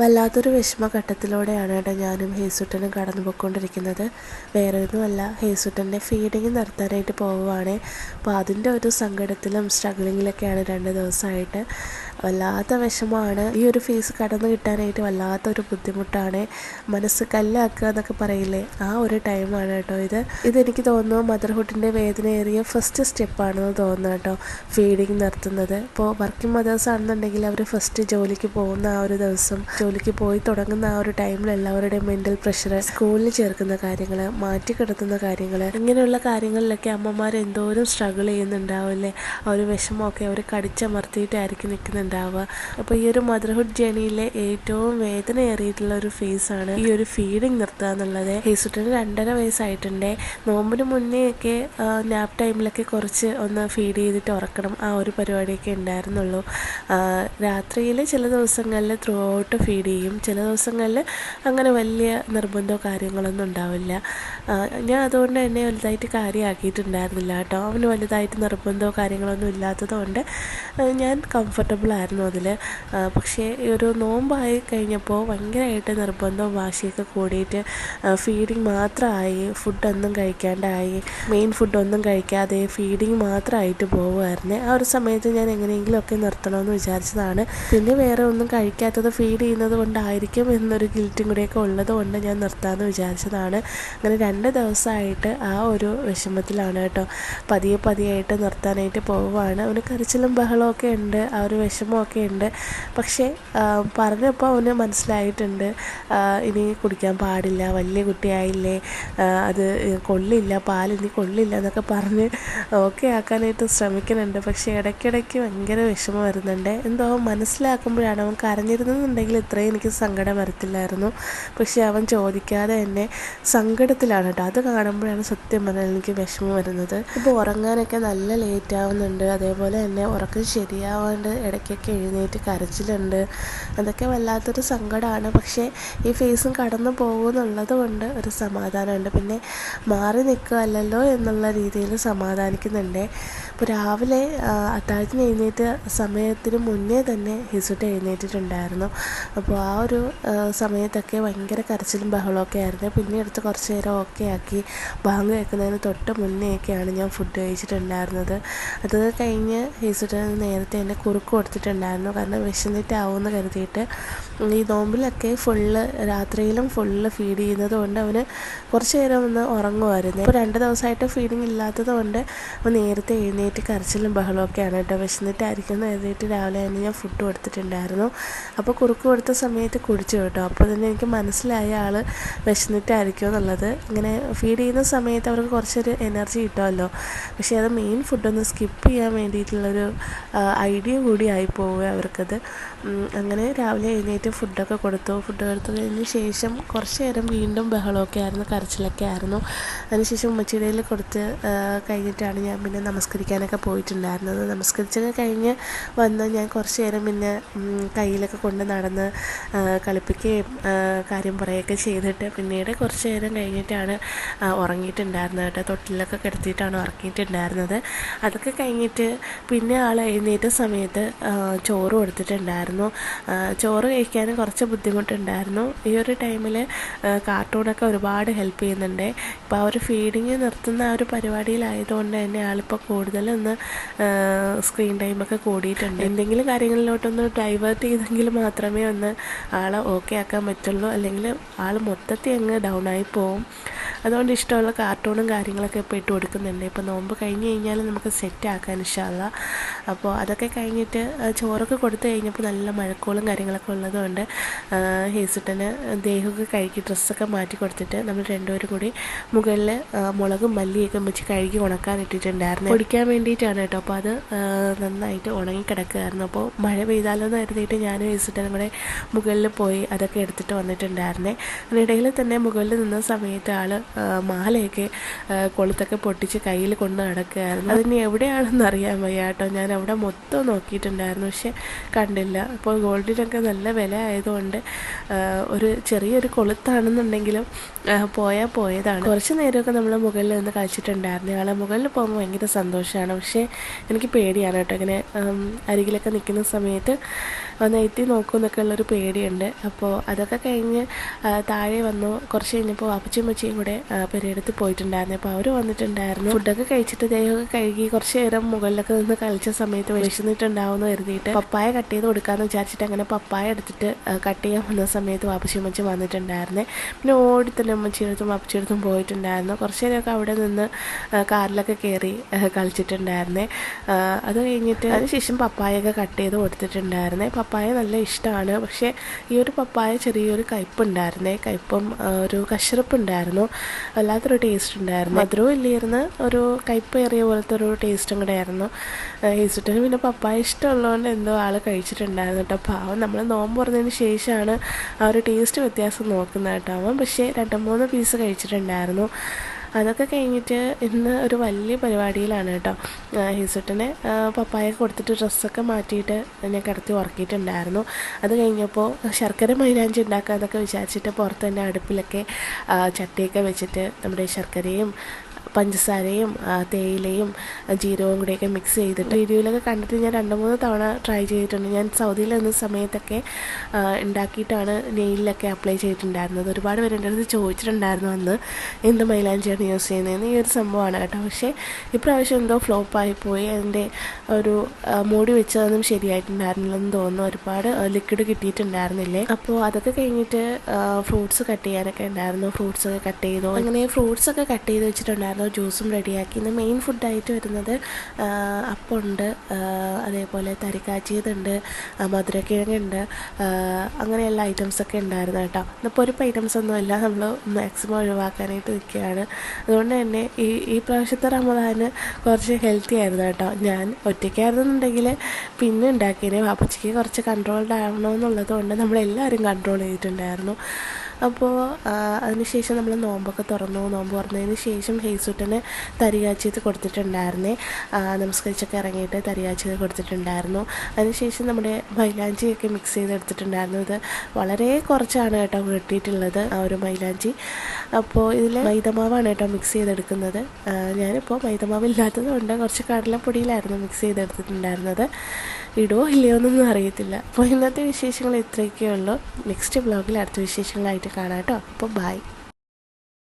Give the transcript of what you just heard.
വല്ലാത്തൊരു വിഷമഘട്ടത്തിലൂടെയാണ് കേട്ടോ ഞാനും ഹേസുട്ടനും കടന്നു പോയിക്കൊണ്ടിരിക്കുന്നത്. വേറെ ഒന്നുമല്ല, ഹേസുട്ടൻ്റെ ഫീഡിങ് നിർത്താനായിട്ട് പോവുകയാണ്. അപ്പോൾ അതിൻ്റെ ഒരു സങ്കടത്തിലും സ്ട്രഗിളിങ്ങിലൊക്കെയാണ് 2 ദിവസമായിട്ട്. വല്ലാത്ത വിഷമമാണ്. ഈ ഒരു ഫേസ് കടന്നു കിട്ടാനായിട്ട് വല്ലാത്തൊരു ബുദ്ധിമുട്ടാണ്. മനസ്സ് കല്ലാക്കുക എന്നൊക്കെ പറയില്ലേ, ആ ഒരു ടൈമാണ് കേട്ടോ ഇതെനിക്ക് തോന്നുന്നു മദർഹുഡിൻ്റെ വേദനയേറിയ ഫസ്റ്റ് സ്റ്റെപ്പാണെന്ന് തോന്നുന്നു കേട്ടോ, ഫീഡിങ് നിർത്തുന്നത്. ഇപ്പോൾ വർക്കിംഗ് മദേഴ്സ് ആണെന്നുണ്ടെങ്കിൽ അവർ ഫസ്റ്റ് ജോലിക്ക് പോകുന്ന ആ ഒരു ദിവസം, ജോലിക്ക് പോയി തുടങ്ങുന്ന ആ ഒരു ടൈമിൽ എല്ലാവരുടെയും മെൻ്റൽ പ്രഷർ, സ്കൂളിൽ ചേർക്കുന്ന കാര്യങ്ങൾ, മാറ്റി കിടത്തുന്ന കാര്യങ്ങൾ, ഇങ്ങനെയുള്ള കാര്യങ്ങളിലൊക്കെ അമ്മമാർ എന്തോരം സ്ട്രഗിൾ ചെയ്യുന്നുണ്ടാവില്ലേ. ആ ഒരു വിഷമമൊക്കെ അവർ കടിച്ചമർത്തിയിട്ടായിരിക്കും നിൽക്കുന്നുണ്ടാവുക. അപ്പോൾ ഈ ഒരു മദർഹുഡ് ജേണിയിലെ ഏറ്റവും വേദനയേറിയിട്ടുള്ള ഒരു ഫേസാണ് ഈ ഒരു ഫീഡിങ് നിർത്തുക എന്നുള്ളത്. ഹേസുട്ടന് 2.5 വയസ്സായിട്ടുണ്ട്. നോമ്പിന് മുന്നേ ഒക്കെ നാപ്പ് ടൈമിലൊക്കെ കുറച്ച് ഒന്ന് ഫീഡ് ചെയ്തിട്ട് ഉറക്കണം, ആ ഒരു പരിപാടിയൊക്കെ ഉണ്ടായിരുന്നുള്ളൂ. രാത്രിയിൽ ചില ദിവസങ്ങളിൽ ത്രൂ ഔട്ട് ഫീഡ് ചെയ്യും, ചില ദിവസങ്ങളിൽ അങ്ങനെ വലിയ നിർബന്ധമോ കാര്യങ്ങളൊന്നും ഉണ്ടാവില്ല. ഞാൻ അതുകൊണ്ട് തന്നെ വലുതായിട്ട് കാര്യമാക്കിയിട്ടുണ്ടായിരുന്നില്ല കേട്ടോ. അവന് വലുതായിട്ട് നിർബന്ധമോ കാര്യങ്ങളൊന്നും ഇല്ലാത്തതുകൊണ്ട് ഞാൻ കംഫർട്ടബിൾ ആയിരുന്നു അതിൽ. പക്ഷേ ഈ ഒരു നോമ്പായി കഴിഞ്ഞപ്പോൾ ഭയങ്കരമായിട്ട് നിർബന്ധവും വാശിയൊക്കെ കൂടിയിട്ട് ഫീഡിങ് മാത്രമായി, ഫുഡൊന്നും കഴിക്കാണ്ടായി, മെയിൻ ഫുഡൊന്നും കഴിക്കാതെ ഫീഡിങ് മാത്രമായിട്ട് പോവുമായിരുന്നു. ആ ഒരു സമയത്ത് ഞാൻ എങ്ങനെയെങ്കിലുമൊക്കെ നിർത്തണമെന്ന് വിചാരിച്ചതാണ്. പിന്നെ വേറെ ഒന്നും കഴിക്കാത്തത് ഫീഡ് ചെയ്യുന്നത് കൊണ്ടായിരിക്കും എന്നൊരു ഗിൽറ്റും കൂടെയൊക്കെ ഉള്ളത് കൊണ്ട് ഞാൻ നിർത്താമെന്ന് വിചാരിച്ചതാണ്. അങ്ങനെ 2 ദിവസമായിട്ട് ആ ഒരു വിഷമത്തിലാണ് കേട്ടോ. പതിയെ നിർത്താനായിട്ട് പോവുകയാണ്. അവന് കരച്ചിലും ബഹളമൊക്കെ ഉണ്ട്, ആ ഒരു വിഷമമൊക്കെ ഉണ്ട്. പക്ഷേ പറഞ്ഞപ്പോൾ അവന് മനസ്സിലായിട്ടുണ്ട്, ഇനി കുടിക്കാൻ പാടില്ല, വലിയ കുട്ടിയായില്ലേ, അത് കൊള്ളില്ല, പാലിനി കൊള്ളില്ല എന്നൊക്കെ പറഞ്ഞ് ഓക്കെ ആക്കാനായിട്ട് ശ്രമിക്കുന്നുണ്ട്. പക്ഷേ ഇടയ്ക്കിടയ്ക്ക് ഭയങ്കര വിഷമം വരുന്നുണ്ട്. എന്തോ മനസ്സിലാക്കുമ്പോഴാണ്, അവൻ കരഞ്ഞിരുന്നെന്നുണ്ടെങ്കിൽ ഇത്രയും എനിക്ക് സങ്കടം വരത്തില്ലായിരുന്നു. പക്ഷേ അവൻ ചോദിക്കാതെ തന്നെ സങ്കടത്തിലാണ് കേട്ടോ. അത് കാണുമ്പോഴാണ് സത്യം പറഞ്ഞാൽ എനിക്ക് വിഷമം വരുന്നത്. ഇപ്പോൾ ഉറങ്ങാനൊക്കെ നല്ല ലേറ്റ് ആവുന്നുണ്ട്, അതേപോലെ തന്നെ ഉറക്കം ശരിയാവാണ്ട് ഇടയ്ക്കൊക്കെ എഴുന്നേറ്റ് കരച്ചിലുണ്ട്. അതൊക്കെ വല്ലാത്തൊരു സങ്കടമാണ്. പക്ഷേ ഈ ഫേസും കടന്നു പോകുമെന്നുള്ളത് കൊണ്ട് ഒരു സമാധാനമുണ്ട്. പിന്നെ മാറി നിൽക്കുകയല്ലല്ലോ എന്നുള്ള രീതിയിൽ സമാധാനിക്കുന്നുണ്ട്. ഇപ്പോൾ രാവിലെ അത്താഴത്തിന് എഴുന്നേറ്റ സമയത്തിന് മുന്നേ തന്നെ ഹിസുട്ട് എഴുന്നേറ്റിട്ടുണ്ടായിരുന്നു. അപ്പോൾ ആ ഒരു സമയത്തൊക്കെ ഭയങ്കര കരച്ചിലും ബഹളമൊക്കെ ആയിരുന്നു. പിന്നെ എടുത്ത് കുറച്ച് നേരം ഓക്കെ ആക്കി, ബാങ്ക് കേൾക്കുന്നതിന് തൊട്ട് മുന്നേയൊക്കെയാണ് ഞാൻ ഫുഡ് കഴിച്ചിട്ടുണ്ടായിരുന്നത്. അത് കഴിഞ്ഞ് ഹിസുട്ട് നേരത്തെ തന്നെ കുറുക്ക് കൊടുത്തിട്ടുണ്ടായിരുന്നു, കാരണം വിശന്നിട്ടാവുമെന്ന് കരുതിയിട്ട്. ഈ നോമ്പിലൊക്കെ രാത്രിയിലും ഫുള്ള് ഫീഡ് ചെയ്യുന്നത് കൊണ്ട് അവന് കുറച്ച് നേരം ഒന്ന് ഉറങ്ങുമായിരുന്നു. ഇപ്പോൾ 2 ദിവസമായിട്ട് ഫീഡിങ് ഇല്ലാത്തത് കൊണ്ട് അവൻ നേരത്തെ എഴുന്നേറ്റ് കരച്ചിലും ബഹളമൊക്കെയാണ് കേട്ടോ. വിശന്നിട്ടായിരിക്കും എന്ന് കരുതിയിട്ട് രാവിലെ തന്നെ ഞാൻ ഫുഡ് കൊടുത്തിട്ടുണ്ടായിരുന്നു. അപ്പോൾ കുറുക്ക് കൊടുത്ത സമയത്ത് കുടിച്ചു കേട്ടോ. അപ്പോൾ തന്നെ എനിക്ക് മനസ്സിലായ ആൾ വിശന്നിട്ടായിരിക്കും എന്നുള്ളത്. ഇങ്ങനെ ഫീഡ് ചെയ്യുന്ന സമയത്ത് അവർക്ക് കുറച്ചൊരു എനർജി കിട്ടുമല്ലോ. പക്ഷേ അത് മെയിൻ ഫുഡൊന്ന് സ്കിപ്പ് ചെയ്യാൻ വേണ്ടിയിട്ടുള്ളൊരു ഐഡിയ കൂടി ആയി പോവുക അവർക്കത്. അങ്ങനെ രാവിലെ എഴുന്നേറ്റ് ഫുഡൊക്കെ കൊടുത്തു കഴിഞ്ഞ ശേഷം കുറച്ച് നേരം വീണ്ടും ബഹളമൊക്കെ ആയിരുന്നു, കരച്ചിലൊക്കെ ആയിരുന്നു. അതിനുശേഷം ഉമ്മച്ചിടയിൽ കൊടുത്ത് കഴിഞ്ഞിട്ടാണ് ഞാൻ പിന്നെ നമസ്കരിക്കാനൊക്കെ പോയിട്ടുണ്ടായിരുന്നത്. നമസ്കരിച്ചൊക്കെ കഴിഞ്ഞ് വന്ന് ഞാൻ കുറച്ച് നേരം പിന്നെ കയ്യിലൊക്കെ കൊണ്ട് നടന്ന് കളിപ്പിക്കുകയും കാര്യം പറയുകയൊക്കെ ചെയ്തിട്ട് പിന്നീട് കുറച്ച് നേരം കഴിഞ്ഞിട്ടാണ് ഉറങ്ങിയിട്ടുണ്ടായിരുന്നത് കേട്ടോ. തൊട്ടിലൊക്കെ കിടത്തിയിട്ടാണ് ഉറങ്ങിയിട്ടുണ്ടായിരുന്നത്. അതൊക്കെ കഴിഞ്ഞിട്ട് പിന്നെ ആൾ എഴുന്നേറ്റ സമയത്ത് ചോറ് കൊടുത്തിട്ടുണ്ടായിരുന്നു. ചോറ് കഴിക്കാനും കുറച്ച് ബുദ്ധിമുട്ടുണ്ടായിരുന്നു. ഈ ഒരു ടൈമിൽ കാർട്ടൂണൊക്കെ ഒരുപാട് ഹെൽപ്പ് ചെയ്യുന്നുണ്ട്. ഇപ്പോൾ ആ ഒരു ഫീഡിങ് നിർത്തുന്ന ആ ഒരു പരിപാടിയിലായതുകൊണ്ട് തന്നെ ആളിപ്പോൾ കൂടുതലൊന്ന് സ്ക്രീൻ ടൈമൊക്കെ കൂടിയിട്ടുണ്ട്. എന്തെങ്കിലും കാര്യങ്ങളിലോട്ടൊന്ന് ഡൈവേർട്ട് ചെയ്തെങ്കിൽ മാത്രമേ ഒന്ന് ആളെ ഓക്കെ ആക്കാൻ പറ്റുള്ളൂ, അല്ലെങ്കിൽ ആൾ മൊത്തത്തിൽ അങ്ങ് ഡൗൺ ആയി പോവും. അതുകൊണ്ട് ഇഷ്ടമുള്ള കാർട്ടൂണും കാര്യങ്ങളൊക്കെ ഇപ്പോൾ ഇട്ട് കൊടുക്കുന്നുണ്ട്. ഇപ്പോൾ നോമ്പ് കഴിഞ്ഞ് കഴിഞ്ഞാൽ നമുക്ക് സെറ്റ് ആക്കാൻ ഇൻഷാ അല്ലാഹ്. അപ്പോൾ അതൊക്കെ കഴിഞ്ഞിട്ട് ചോറൊക്കെ കൊടുത്തു കഴിഞ്ഞപ്പോൾ നല്ല മഴക്കോളും കാര്യങ്ങളൊക്കെ ഉള്ളതുകൊണ്ട് ഹേസുട്ടന് ദേഹമൊക്കെ കഴുകി ഡ്രസ്സൊക്കെ മാറ്റി കൊടുത്തിട്ട് നമ്മൾ രണ്ടുപേരും കൂടി മുകളിൽ മുളകും മല്ലിയൊക്കെ വെച്ച് കഴുകി ഉണക്കാൻ ഇട്ടിട്ടുണ്ടായിരുന്നു, പൊടിക്കാൻ വേണ്ടിയിട്ടാണ് കേട്ടോ. അപ്പോൾ അത് നന്നായിട്ട് ഉണങ്ങി കിടക്കുകയായിരുന്നു. അപ്പോൾ മഴ പെയ്താലോ എന്ന് കരുതിയിട്ട് ഞാനും ഹേസുട്ടനും കൂടെ മുകളിൽ പോയി അതൊക്കെ എടുത്തിട്ട് വന്നിട്ടുണ്ടായിരുന്നേ. അതിനിടയിൽ തന്നെ മുകളിൽ നിന്ന സമയത്ത് ആൾ മാലയൊക്കെ കൊളുത്തൊക്കെ പൊട്ടിച്ച് കയ്യിൽ കൊണ്ട് നടക്കുകയായിരുന്നു. അതിന് എവിടെയാണെന്ന് അറിയാൻ വയ്യ കേട്ടോ. ഞാൻ അവിടെ മൊത്തം നോക്കിയിട്ടുണ്ടായിരുന്നു, പക്ഷെ കണ്ടില്ല. അപ്പോൾ ഗോൾഡിനൊക്കെ നല്ല വില ആയതുകൊണ്ട് ഒരു ചെറിയൊരു കൊളുത്താണെന്നുണ്ടെങ്കിലും പോയതാണ്. കുറച്ച് നേരമൊക്കെ നമ്മൾ മുകളിൽ നിന്ന് കളിച്ചിട്ടുണ്ടായിരുന്നു. ആളെ മുകളിൽ പോകുമ്പോൾ ഭയങ്കര സന്തോഷമാണ്. പക്ഷേ എനിക്ക് പേടിയാണ് കേട്ടോ, ഇങ്ങനെ അരികിലൊക്കെ നിൽക്കുന്ന സമയത്ത് ഒന്ന് എത്തി നോക്കും എന്നൊക്കെ ഉള്ളൊരു പേടിയുണ്ട്. അപ്പോൾ അതൊക്കെ കഴിഞ്ഞ് താഴെ വന്നു. കുറച്ച് കഴിഞ്ഞപ്പോൾ അപ്പച്ചിയും അമ്മച്ചിയും കൂടെ പെരയെടുത്ത് പോയിട്ടുണ്ടായിരുന്നു. അപ്പോൾ അവർ വന്നിട്ടുണ്ടായിരുന്നു. ഫുഡൊക്കെ കഴിച്ചിട്ട് ദേഹമൊക്കെ കഴുകി കുറച്ച് നേരം മുകളിലൊക്കെ നിന്ന് കളിച്ച സമയത്ത് വിശന്നിട്ടുണ്ടാവുമെന്ന് കരുതിയിട്ട് പപ്പായ കട്ട് ചെയ്ത് കൊടുക്കാമെന്ന് വിചാരിച്ചിട്ട് അങ്ങനെ പപ്പായ എടുത്തിട്ട് കട്ട് ചെയ്യാൻ വന്ന സമയത്ത് വാപ്പച്ചി അമ്മച്ചി വന്നിട്ടുണ്ടായിരുന്നേ. പിന്നെ ഓടി തന്നെ അമ്മച്ചിയെടുത്തും അപ്പച്ചിയെടുത്തും പോയിട്ടുണ്ടായിരുന്നു. കുറച്ച് നേരമൊക്കെ അവിടെ നിന്ന് കാറിലൊക്കെ കയറി കളിച്ചിട്ടുണ്ടായിരുന്നേ. അത് കഴിഞ്ഞിട്ട് അതിനുശേഷം പപ്പായൊക്കെ കട്ട് ചെയ്ത് കൊടുത്തിട്ടുണ്ടായിരുന്നേ. പപ്പായ നല്ല ഇഷ്ടമാണ്. പക്ഷേ ഈ ഒരു പപ്പായ ചെറിയൊരു കയ്പ്പുണ്ടായിരുന്നേ. കയ്പും ഒരു കശുറപ്പുണ്ടായിരുന്നു. വല്ലാത്തൊരു ടേസ്റ്റ് ഉണ്ടായിരുന്നു. മധുരവും ഇല്ലായിരുന്നു, ഒരു കയ്പ് ഏറിയ പോലത്തെ ഒരു ടേസ്റ്റും കൂടെ ആയിരുന്നു. ഹേസുട്ടന് പിന്നെ പപ്പായ ഇഷ്ടമുള്ളതുകൊണ്ട് എന്തോ ആൾ കഴിച്ചിട്ടുണ്ടായിരുന്നു കേട്ടോ. പാവം നമ്മൾ നോമ്പ് തുറന്നതിന് ശേഷമാണ് ആ ഒരു ടേസ്റ്റ് വ്യത്യാസം നോക്കുന്നത് കേട്ടോ. അവൻ പക്ഷേ 2-3 പീസ് കഴിച്ചിട്ടുണ്ടായിരുന്നു. അതൊക്കെ കഴിഞ്ഞിട്ട് ഇന്ന് ഒരു വലിയ പരിപാടിയിലാണ് കേട്ടോ. ഹേസുട്ടനെ പപ്പായ കൊടുത്തിട്ട് ഡ്രസ്സൊക്കെ മാറ്റിയിട്ട് ഞാൻ കിടത്തി ഉറക്കിയിട്ടുണ്ടായിരുന്നു. അത് കഴിഞ്ഞപ്പോൾ ശർക്കര മൈലാഞ്ചി ഉണ്ടാക്കാമെന്നൊക്കെ വിചാരിച്ചിട്ട് പുറത്ത് തന്നെ അടുപ്പിലൊക്കെ ചട്ടിയൊക്കെ വെച്ചിട്ട് നമ്മുടെ ശർക്കരയും പഞ്ചസാരയും തേയിലയും ജീരകവും കൂടെയൊക്കെ മിക്സ് ചെയ്തിട്ട് വീഡിയോയിലൊക്കെ കണ്ടിട്ട് ഞാൻ 2-3 തവണ ട്രൈ ചെയ്തിട്ടുണ്ട്. ഞാൻ സൗദിയിൽ നിന്ന സമയത്തൊക്കെ ഉണ്ടാക്കിയിട്ടാണ് നെയിലൊക്കെ അപ്ലൈ ചെയ്തിട്ടുണ്ടായിരുന്നത്. ഒരുപാട് പേര് എൻ്റെ അടുത്ത് ചോദിച്ചിട്ടുണ്ടായിരുന്നു അന്ന് എന്ത് മൈലാഞ്ചിയാണ് യൂസ് ചെയ്യുന്നതെന്ന്. ഈ ഒരു സംഭവമാണ് കേട്ടോ. പക്ഷേ ഇപ്രാവശ്യം എന്തോ ഫ്ലോപ്പായിപ്പോയി. അതിൻ്റെ ഒരു മൂടി വെച്ചതൊന്നും ശരിയായിട്ടുണ്ടായിരുന്നില്ലെന്ന് തോന്നുന്നു. ഒരുപാട് ലിക്വിഡ് കിട്ടിയിട്ടുണ്ടായിരുന്നില്ലേ. അപ്പോൾ അതൊക്കെ കഴിഞ്ഞിട്ട് ഫ്രൂട്ട്സ് കട്ട് ചെയ്യാനൊക്കെ ഉണ്ടായിരുന്നു. ഫ്രൂട്ട്സൊക്കെ കട്ട് ചെയ്തു. അങ്ങനെ ഫ്രൂട്ട്സൊക്കെ കട്ട് ചെയ്ത് വെച്ചിട്ടുണ്ടായിരുന്നു. ജ്യൂസും റെഡിയാക്കി. ഇന്ന് മെയിൻ ഫുഡായിട്ട് വരുന്നത് അപ്പമുണ്ട്, അതേപോലെ തരിക്കാച്ചിയതുണ്ട്, മധുരക്കിഴങ്ങുണ്ട്, അങ്ങനെയുള്ള ഐറ്റംസൊക്കെ ഉണ്ടായിരുന്നു കേട്ടോ. ഇപ്പോൾ ഒരു ഐറ്റംസ് ഒന്നുമില്ല, നമ്മൾ മാക്സിമം ഒഴിവാക്കാനായിട്ട് നിൽക്കുകയാണ്. അതുകൊണ്ട് തന്നെ ഈ പ്രാവശ്യത്തെ റമദാന് കുറച്ച് ഹെൽത്തി ആയിരുന്നു കേട്ടോ. ഞാൻ ഒറ്റയ്ക്കായിരുന്നുണ്ടെങ്കിൽ പിന്നെ ഉണ്ടാക്കിയതിന് വാപ്പച്ചിക്ക് കുറച്ച് കൺട്രോൾഡ് ആവണമെന്നുള്ളത് കൊണ്ട് നമ്മളെല്ലാവരും കൺട്രോൾ ചെയ്തിട്ടുണ്ടായിരുന്നു. അപ്പോൾ അതിനുശേഷം നമ്മൾ നോമ്പൊക്കെ തുറന്നു. നോമ്പ് തുറന്നതിന് ശേഷം ഹേസുട്ടന് തരികാച്ചിയത് കൊടുത്തിട്ടുണ്ടായിരുന്നേ. നമസ്കരിച്ചൊക്കെ ഇറങ്ങിയിട്ട് തരികാച്ചിയത് കൊടുത്തിട്ടുണ്ടായിരുന്നു. അതിനുശേഷം നമ്മുടെ മൈലാഞ്ചിയൊക്കെ മിക്സ് ചെയ്തെടുത്തിട്ടുണ്ടായിരുന്നു. ഇത് വളരെ കുറച്ചാണ് കേട്ടോ കിട്ടിയിട്ടുള്ളത് ആ ഒരു മൈലാഞ്ചി. അപ്പോൾ ഇതിൽ മൈദമാവാണ് കേട്ടോ മിക്സ് ചെയ്തെടുക്കുന്നത്. ഞാനിപ്പോൾ മൈദമാവ് ഇല്ലാത്തത് കൊണ്ട് കുറച്ച് കടലപ്പൊടിയിലായിരുന്നു മിക്സ് ചെയ്തെടുത്തിട്ടുണ്ടായിരുന്നത്. ഇടുമോ ഇല്ലയോ എന്നൊന്നും അറിയത്തില്ല. അപ്പോൾ ഇന്നത്തെ വിശേഷങ്ങൾ ഇത്രയൊക്കെ ഉള്ളൂ. നെക്സ്റ്റ് വ്ളോഗിൽ അടുത്ത വിശേഷങ്ങളായിട്ട് കാണാം കേട്ടോ. അപ്പോൾ ബൈ.